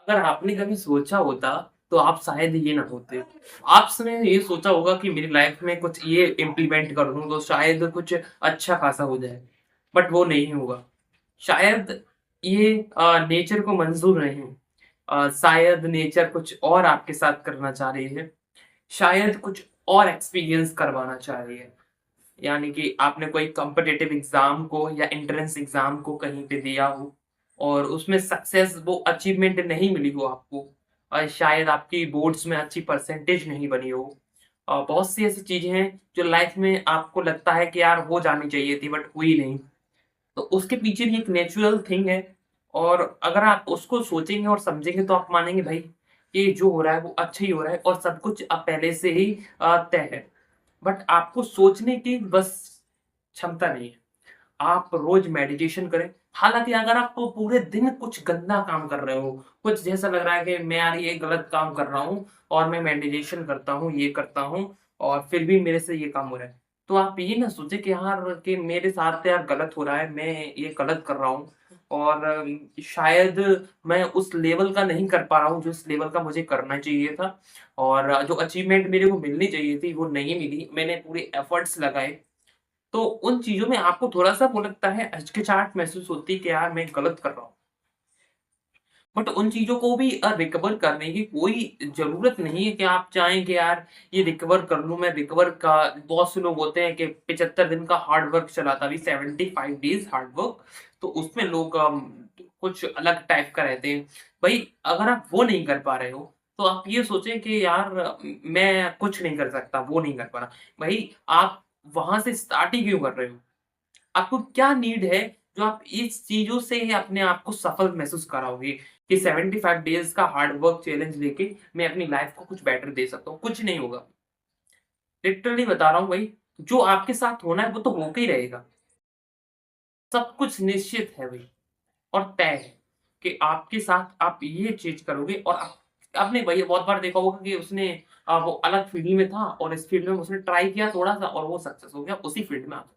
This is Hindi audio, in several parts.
अगर आपने कभी सोचा होता, तो आप शायद ये ना होते। आपने ये सोचा होगा कि मेरी लाइफ में कुछ ये इम्प्लीमेंट कर दूँ, तो शायद कुछ अच्छा खासा हो जाए, बट वो नहीं होगा। शायद ये नेचर को मंज़ूर नहीं है। शायद नेचर कुछ और आपके साथ करना चाह रही है। शायद कुछ और एक्सपीरियंस करवाना चाह रही है। यानी कि आपने कोई कॉम्पिटिटिव एग्ज़ाम को या एंट्रेंस एग्ज़ाम को कहीं पे दिया हो और उसमें सक्सेस वो अचीवमेंट नहीं मिली हो आपको शायद आपकी बोर्ड्स में अच्छी परसेंटेज नहीं बनी हो। बहुत सी ऐसी चीज़ें हैं जो लाइफ़ में आपको लगता है कि यार हो जानी चाहिए थी बट हुई नहीं। तो उसके पीछे भी एक नेचुरल थिंग है और अगर आप उसको सोचेंगे और समझेंगे तो आप मानेंगे भाई, ये जो हो रहा है वो अच्छा ही हो रहा है और सब कुछ अब पहले से ही तय है। बट आपको सोचने की बस क्षमता नहीं है। आप रोज़ मेडिटेशन करें। हालाँकि अगर आप पूरे दिन कुछ गंदा काम कर रहे हो, कुछ जैसा लग रहा है कि मैं यार ये गलत काम कर रहा हूँ और मैं मेडिटेशन करता हूँ, ये करता हूँ और फिर भी मेरे से ये काम हो रहा है। तो आप ये ना सोचें कि यार कि मेरे साथ तो यार गलत हो रहा है, मैं ये गलत कर रहा हूँ और शायद मैं उस लेवल का नहीं कर पा रहा हूँ, जिस लेवल का मुझे करना चाहिए था और जो अचीवमेंट मेरे को मिलनी चाहिए थी, वो नहीं मिली। मैंने पूरे एफर्ट्स लगाए तो उन चीज़ों में आपको थोड़ा-सा वो लगता है हिचकिचाहट महसूस होती है कि यार मैं गलत कर रहा हूँ। बट उन चीज़ों को भी रिकवर करने की कोई ज़रूरत नहीं है कि आप चाहें कि यार ये रिकवर कर लूँ मैं रिकवर का बहुत से लोग होते हैं कि 75 दिन का हार्ड वर्क चलाता भी 75 डेज़ हार्ड वर्क तो उसमें लोग कुछ अलग टाइप का रहते हैं। भई अगर आप वो नहीं कर पा रहे हो, तो आप ये सोचें कि यार मैं कुछ नहीं कर सकता, वो नहीं कर पा रहा। भई आप वहाँ से स्टार्ट ही क्यों कर रहे हो? आपको क्या नीड है जो आप इस चीज़ों से ही अपने आप को सफल महसूस कराओगे कि 75 डेज़ का हार्ड वर्क चैलेंज लेके मैं अपनी लाइफ़ को कुछ बेटर दे सकता हूँ, कुछ नहीं होगा। लिटरली बता रहा हूँ भाई, जो आपके साथ होना है वो तो होके ही रहेगा। सब कुछ निश्चित है भई और तय है कि आपके साथ आप ये चीज़ करोगे और आप आपने भई बहुत बार देखा होगा कि उसने वो अलग फ़ील्ड में था और इस फ़ील्ड में उसने ट्राई किया थोड़ा-सा और वो सक्सेस हो गया, उसी फ़ील्ड में आ गया।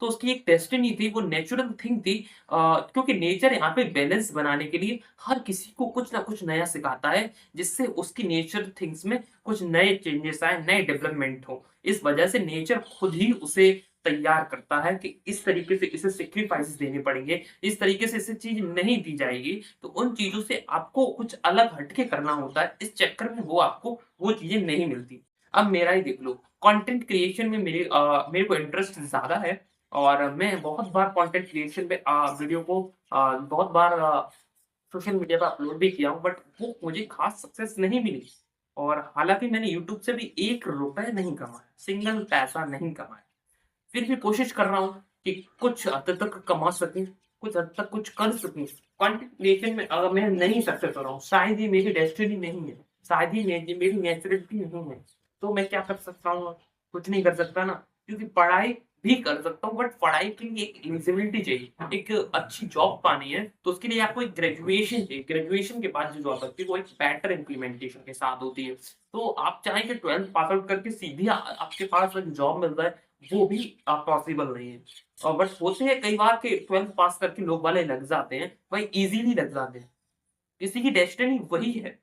तो उसकी एक डेस्टिनी थी, वो नेचुरल थिंग थी क्योंकि नेचर यहाँ पे बैलेंस बनाने के लिए हर किसी को कुछ ना कुछ नया सिखाता है, जिससे उसकी नेचर थिंग्स में कुछ नए चेंजेस आएँ, नए डेवलपमेंट हो। इस वजह से नेचर खुद ही उसे तैयार करता है कि इस तरीके से इसे सैक्रिफाइसेस देने पड़ेंगे, इस तरीके से इसे चीज़ नहीं दी जाएगी, तो उन चीज़ों से आपको कुछ अलग हट के करना होता है। इस चक्कर में वो आपको वो चीज़ें नहीं मिलती। अब मेरा ही देख लो, कंटेंट क्रिएशन में मेरे को इंटरेस्ट ज़्यादा है और मैं बहुत बार कंटेंट क्रिएशन पे वीडियो को बहुत बार सोशल मीडिया पे अपलोड भी किया हूँ बट वो मुझे खास सक्सेस नहीं मिली। और हालाँकि मैंने यूट्यूब से भी ₹1 नहीं कमाया, सिंगल पैसा नहीं कमाया। फिर भी कोशिश कर रहा हूँ कि कुछ हद तक कमा सकूँ, कुछ हद तक कुछ कर सकूँ। कंटेंट क्रिएशन में अगर मैं नहीं सक्सेस हो रहा हूँ, शायद ये मेरी डेस्टिनी नहीं है, शायद ही मेरी नेचुरलिटी नहीं है। तो मैं क्या कर सकता हूँ? कुछ नहीं कर सकता ना, क्योंकि पढ़ाई भी कर सकता हूँ बट पढ़ाई के लिए एक एलिजिबिलिटी चाहिए। एक अच्छी जॉब पानी है, तो उसके लिए आपको एक ग्रेजुएशन चाहिए। ग्रेजुएशन के बाद जो जॉब लगती है, वो एक बेटर इम्प्लीमेंटेशन के साथ होती है। तो आप चाहें कि 12th पास आउट करके सीधे आपके पास एक जॉब मिल जाए, वो भी पॉसिबल नहीं है। बट होते हैं कई बार कि 12th पास करके लोग वाले लग जाते हैं, वही ईज़िली लग जाते हैं। किसी की डेस्टिनी वही है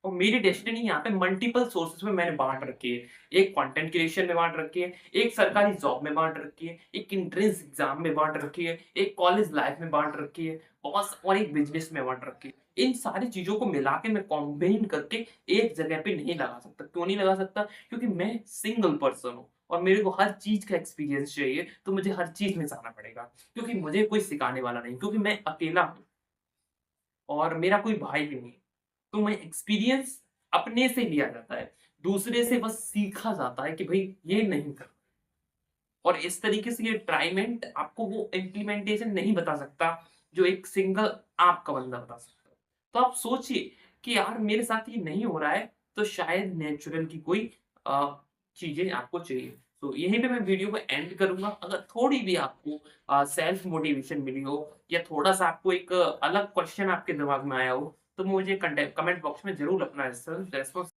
और मेरी डेस्टिनी यहाँ पे मल्टीपल सोर्सेज़ में मैंने बाँट रखी है। एक कंटेंट क्रिएशन में बाँट रखी है, एक सरकारी जॉब में बाँट रखी है, एक एंट्रेंस एग्ज़ाम में बाँट रखी है, एक कॉलेज लाइफ़ में बाँट रखी है और एक बिज़नेस में बाँट रखी है। इन सारी चीज़ों को मिला के मैं कॉम्बाइन करके एक जगह पे नहीं लगा सकता। क्यों नहीं लगा सकता? क्योंकि मैं सिंगल पर्सन हूँ और मेरे को हर चीज़ का एक्सपीरियंस चाहिए, तो मुझे हर चीज़ में जाना पड़ेगा। क्योंकि मुझे कोई सिखाने वाला नहीं, क्योंकि मैं अकेला हूँ और मेरा कोई भाई भी नहीं है। तो मैं एक्सपीरियंस अपने से लिया जाता है, दूसरे से बस सीखा जाता है कि भई ये नहीं करना और इस तरीके से ये ट्राइमेंट आपको वो इम्प्लीमेंटेशन नहीं बता सकता, जो एक सिंगल आपका बंदा बता सकता है। तो आप सोचिए कि यार मेरे साथ ये नहीं हो रहा है, तो शायद नेचुरल की कोई चीज़ें आपको चाहिए। तो यहीं पे मैं वीडियो को एंड करूँगा। अगर थोड़ी भी आपको सेल्फ मोटिवेशन मिली हो या थोड़ा-सा आपको एक अलग क्वेश्चन आपके दिमाग में आया हो, तो मुझे कमेंट बॉक्स में ज़रूर अपना रिस्पॉन्स